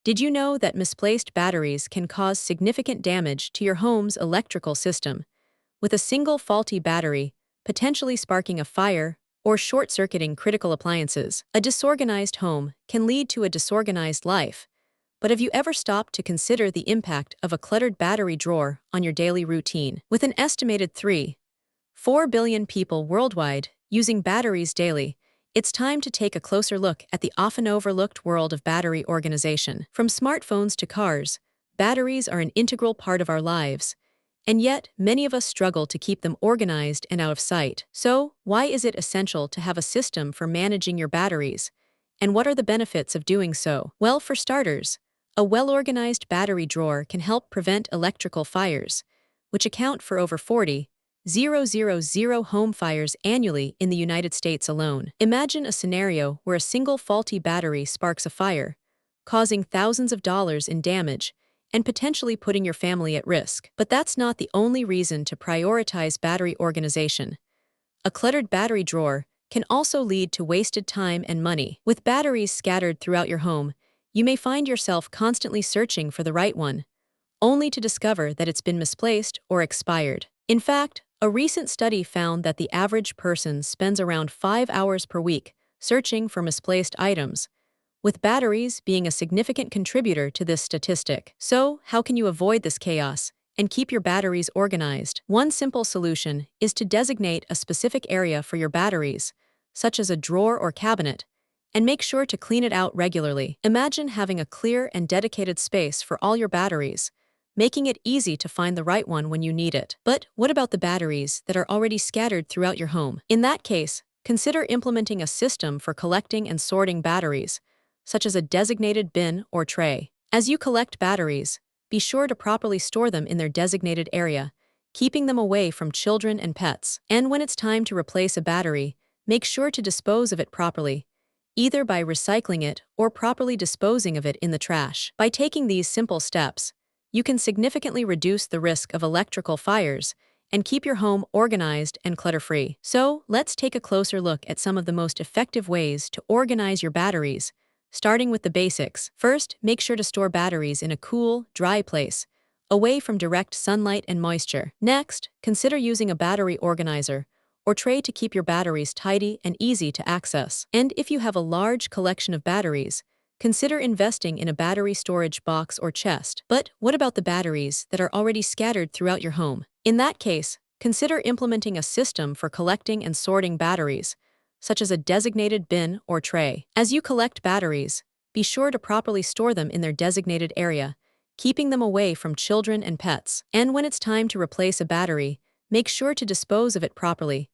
Did you know that misplaced batteries can cause significant damage to your home's electrical system, with a single faulty battery potentially sparking a fire or short-circuiting critical appliances? A disorganized home can lead to a disorganized life, but have you ever stopped to consider the impact of a cluttered battery drawer on your daily routine? With an estimated 4 billion people worldwide using batteries daily, it's time to take a closer look at the often overlooked world of battery organization. From smartphones to cars, batteries are an integral part of our lives, and yet many of us struggle to keep them organized and out of sight. So, why is it essential to have a system for managing your batteries? And what are the benefits of doing so? Well, for starters, a well-organized battery drawer can help prevent electrical fires, which account for over 40,000 home fires annually in the United States alone. Imagine a scenario where a single faulty battery sparks a fire, causing thousands of dollars in damage and potentially putting your family at risk. But that's not the only reason to prioritize battery organization. A cluttered battery drawer can also lead to wasted time and money. With batteries scattered throughout your home, you may find yourself constantly searching for the right one, only to discover that it's been misplaced or expired. In fact, a recent study found that the average person spends around 5 hours per week searching for misplaced items, with batteries being a significant contributor to this statistic. So, how can you avoid this chaos and keep your batteries organized? One simple solution is to designate a specific area for your batteries, such as a drawer or cabinet, and make sure to clean it out regularly. Imagine having a clear and dedicated space for all your batteries, making it easy to find the right one when you need it. But what about the batteries that are already scattered throughout your home? In that case, consider implementing a system for collecting and sorting batteries, such as a designated bin or tray. As you collect batteries, be sure to properly store them in their designated area, keeping them away from children and pets. And when it's time to replace a battery, make sure to dispose of it properly, either by recycling it or properly disposing of it in the trash. By taking these simple steps, you can significantly reduce the risk of electrical fires and keep your home organized and clutter-free. So, let's take a closer look at some of the most effective ways to organize your batteries, starting with the basics. First, make sure to store batteries in a cool, dry place, away from direct sunlight and moisture. Next, consider using a battery organizer or tray to keep your batteries tidy and easy to access. And if you have a large collection of batteries, consider investing in a battery storage box or chest. But what about the batteries that are already scattered throughout your home? In that case, consider implementing a system for collecting and sorting batteries, such as a designated bin or tray. As you collect batteries, be sure to properly store them in their designated area, keeping them away from children and pets. And when it's time to replace a battery, make sure to dispose of it properly,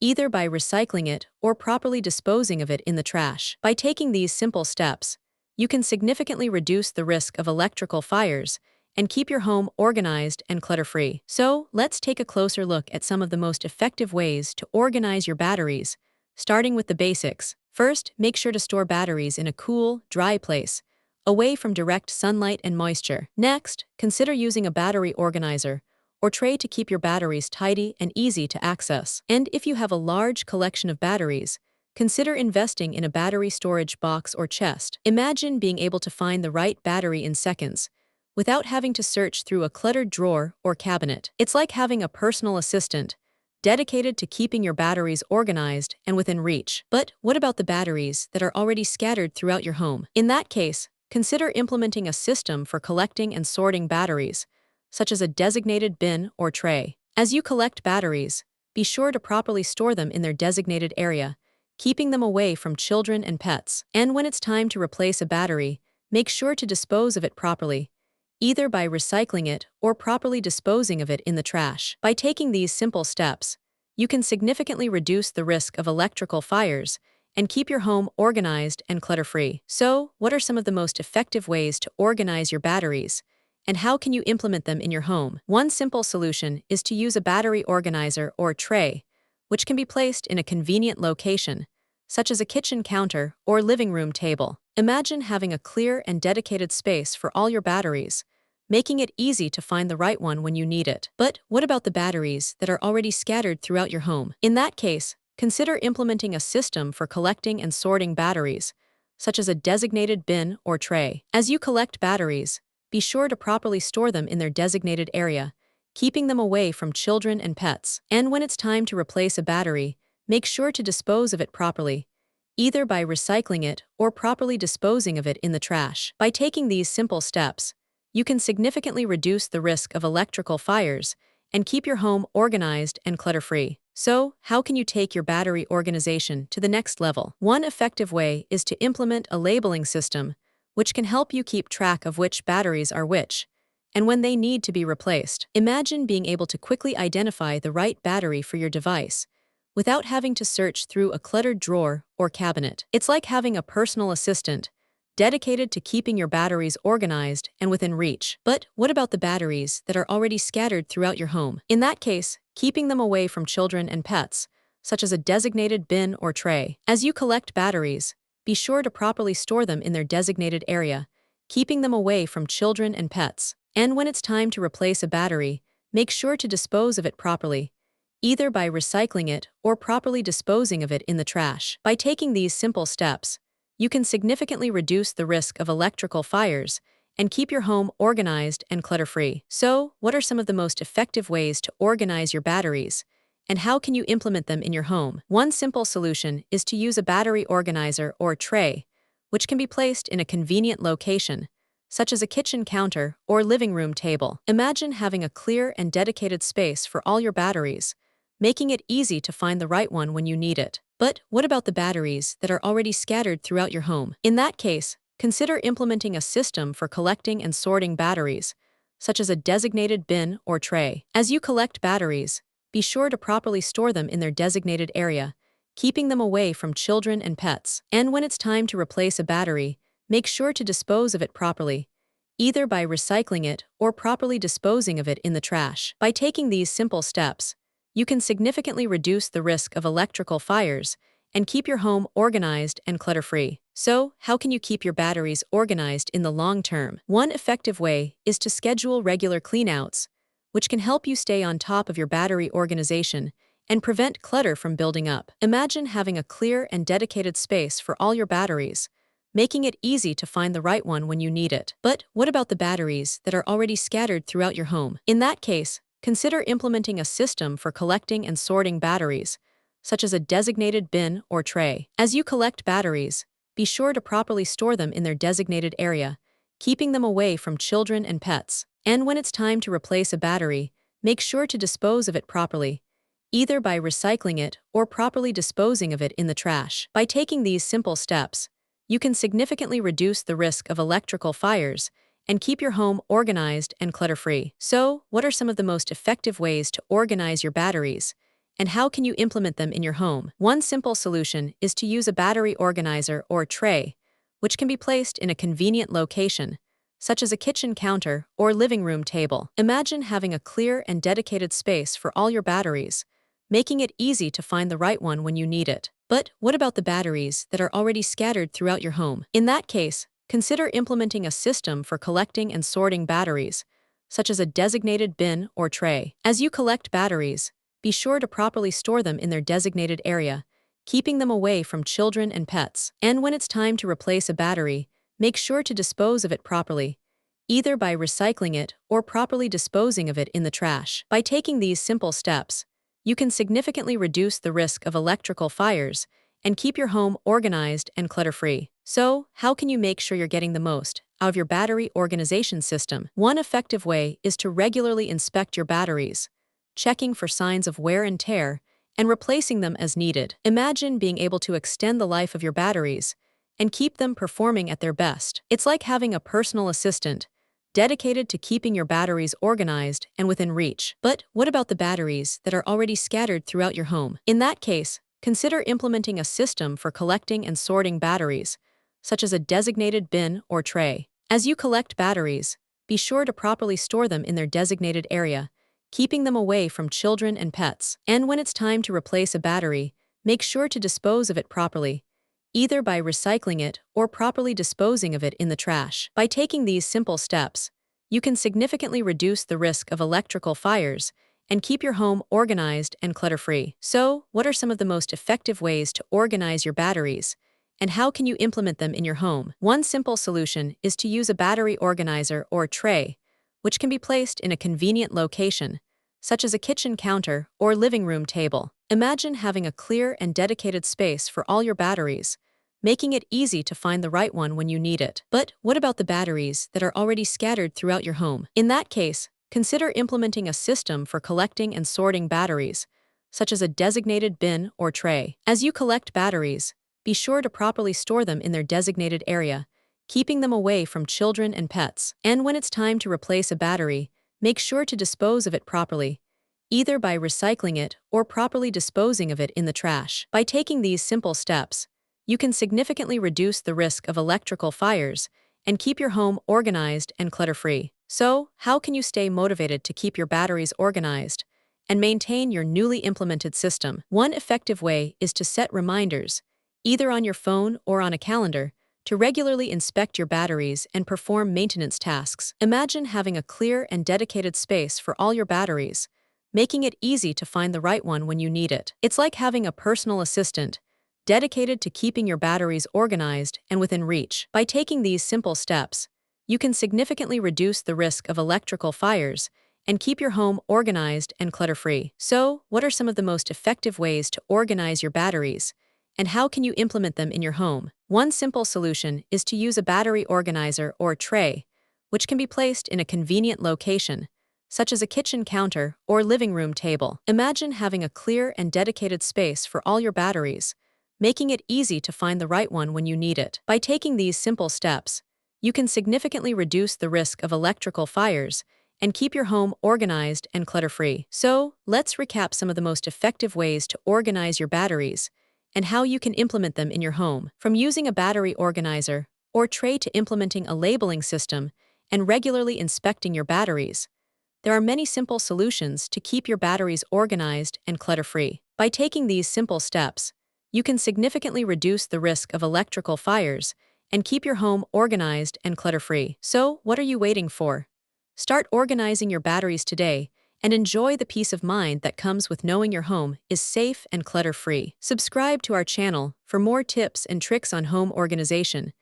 either by recycling it or properly disposing of it in the trash. By taking these simple steps, you can significantly reduce the risk of electrical fires and keep your home organized and clutter-free. So, let's take a closer look at some of the most effective ways to organize your batteries, starting with the basics. First, make sure to store batteries in a cool, dry place, away from direct sunlight and moisture. Next, consider using a battery organizer or tray to keep your batteries tidy and easy to access. And if you have a large collection of batteries, consider investing in a battery storage box or chest. Imagine being able to find the right battery in seconds, without having to search through a cluttered drawer or cabinet. It's like having a personal assistant, dedicated to keeping your batteries organized and within reach. But what about the batteries that are already scattered throughout your home? In that case, consider implementing a system for collecting and sorting batteries, such as a designated bin or tray. As you collect batteries, be sure to properly store them in their designated area, keeping them away from children and pets. And when it's time to replace a battery, make sure to dispose of it properly, either by recycling it or properly disposing of it in the trash. By taking these simple steps, you can significantly reduce the risk of electrical fires and keep your home organized and clutter-free. So, what are some of the most effective ways to organize your batteries, and how can you implement them in your home? One simple solution is to use a battery organizer or tray, which can be placed in a convenient location, such as a kitchen counter or living room table. Imagine having a clear and dedicated space for all your batteries, making it easy to find the right one when you need it. But what about the batteries that are already scattered throughout your home? In that case, consider implementing a system for collecting and sorting batteries, such as a designated bin or tray. As you collect batteries, be sure to properly store them in their designated area, keeping them away from children and pets. And when it's time to replace a battery, make sure to dispose of it properly, either by recycling it or properly disposing of it in the trash. By taking these simple steps, you can significantly reduce the risk of electrical fires and keep your home organized and clutter-free. So, how can you take your battery organization to the next level? One effective way is to implement a labeling system, which can help you keep track of which batteries are which and when they need to be replaced. Imagine being able to quickly identify the right battery for your device without having to search through a cluttered drawer or cabinet. It's like having a personal assistant dedicated to keeping your batteries organized and within reach. But what about the batteries that are already scattered throughout your home? In that case, keeping them away from children and pets, such as a designated bin or tray. As you collect batteries, be sure to properly store them in their designated area, keeping them away from children and pets. And when it's time to replace a battery, make sure to dispose of it properly, either by recycling it or properly disposing of it in the trash. By taking these simple steps, you can significantly reduce the risk of electrical fires and keep your home organized and clutter-free. So, what are some of the most effective ways to organize your batteries, and how can you implement them in your home? One simple solution is to use a battery organizer or tray, which can be placed in a convenient location, such as a kitchen counter or living room table. Imagine having a clear and dedicated space for all your batteries, making it easy to find the right one when you need it. But what about the batteries that are already scattered throughout your home? In that case, consider implementing a system for collecting and sorting batteries, such as a designated bin or tray. As you collect batteries, be sure to properly store them in their designated area, keeping them away from children and pets. And when it's time to replace a battery, make sure to dispose of it properly, either by recycling it or properly disposing of it in the trash. By taking these simple steps, you can significantly reduce the risk of electrical fires and keep your home organized and clutter-free. So, how can you keep your batteries organized in the long term? One effective way is to schedule regular cleanouts, which can help you stay on top of your battery organization and prevent clutter from building up. Imagine having a clear and dedicated space for all your batteries, making it easy to find the right one when you need it. But what about the batteries that are already scattered throughout your home? In that case, consider implementing a system for collecting and sorting batteries, such as a designated bin or tray. As you collect batteries, be sure to properly store them in their designated area, keeping them away from children and pets. And when it's time to replace a battery, make sure to dispose of it properly, either by recycling it or properly disposing of it in the trash. By taking these simple steps, you can significantly reduce the risk of electrical fires and keep your home organized and clutter-free. So, what are some of the most effective ways to organize your batteries, and how can you implement them in your home? One simple solution is to use a battery organizer or tray, which can be placed in a convenient location, such as a kitchen counter or living room table. Imagine having a clear and dedicated space for all your batteries, making it easy to find the right one when you need it. But what about the batteries that are already scattered throughout your home? In that case, consider implementing a system for collecting and sorting batteries, such as a designated bin or tray. As you collect batteries, be sure to properly store them in their designated area, keeping them away from children and pets. And when it's time to replace a battery, make sure to dispose of it properly, either by recycling it or properly disposing of it in the trash. By taking these simple steps, you can significantly reduce the risk of electrical fires and keep your home organized and clutter-free. So, how can you make sure you're getting the most out of your battery organization system? One effective way is to regularly inspect your batteries, checking for signs of wear and tear, and replacing them as needed. Imagine being able to extend the life of your batteries and keep them performing at their best. It's like having a personal assistant dedicated to keeping your batteries organized and within reach. But what about the batteries that are already scattered throughout your home? In that case, consider implementing a system for collecting and sorting batteries, such as a designated bin or tray. As you collect batteries, be sure to properly store them in their designated area, keeping them away from children and pets. And when it's time to replace a battery, make sure to dispose of it properly, either by recycling it or properly disposing of it in the trash. By taking these simple steps, you can significantly reduce the risk of electrical fires and keep your home organized and clutter-free. So, what are some of the most effective ways to organize your batteries, and how can you implement them in your home? One simple solution is to use a battery organizer or tray, which can be placed in a convenient location, such as a kitchen counter or living room table. Imagine having a clear and dedicated space for all your batteries, making it easy to find the right one when you need it. But what about the batteries that are already scattered throughout your home? In that case, consider implementing a system for collecting and sorting batteries, such as a designated bin or tray. As you collect batteries, be sure to properly store them in their designated area, keeping them away from children and pets. And when it's time to replace a battery, make sure to dispose of it properly, either by recycling it or properly disposing of it in the trash. By taking these simple steps, you can significantly reduce the risk of electrical fires and keep your home organized and clutter-free. So, how can you stay motivated to keep your batteries organized and maintain your newly implemented system? One effective way is to set reminders, either on your phone or on a calendar, to regularly inspect your batteries and perform maintenance tasks. Imagine having a clear and dedicated space for all your batteries, making it easy to find the right one when you need it. It's like having a personal assistant, dedicated to keeping your batteries organized and within reach. By taking these simple steps, you can significantly reduce the risk of electrical fires and keep your home organized and clutter-free. So, what are some of the most effective ways to organize your batteries, and how can you implement them in your home? One simple solution is to use a battery organizer or tray, which can be placed in a convenient location, such as a kitchen counter or living room table. Imagine having a clear and dedicated space for all your batteries, making it easy to find the right one when you need it. By taking these simple steps, you can significantly reduce the risk of electrical fires and keep your home organized and clutter-free. So, let's recap some of the most effective ways to organize your batteries and how you can implement them in your home. From using a battery organizer or tray to implementing a labeling system and regularly inspecting your batteries, there are many simple solutions to keep your batteries organized and clutter-free. By taking these simple steps, you can significantly reduce the risk of electrical fires and keep your home organized and clutter-free. So, what are you waiting for? Start organizing your batteries today and enjoy the peace of mind that comes with knowing your home is safe and clutter-free. Subscribe to our channel for more tips and tricks on home organization,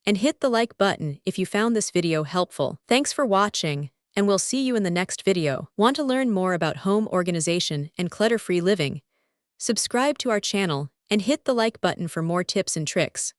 and hit the like button if you found this video helpful. Thanks for watching, and we'll see you in the next video. Want to learn more about home organization and clutter-free living? Subscribe to our channel and hit the like button for more tips and tricks.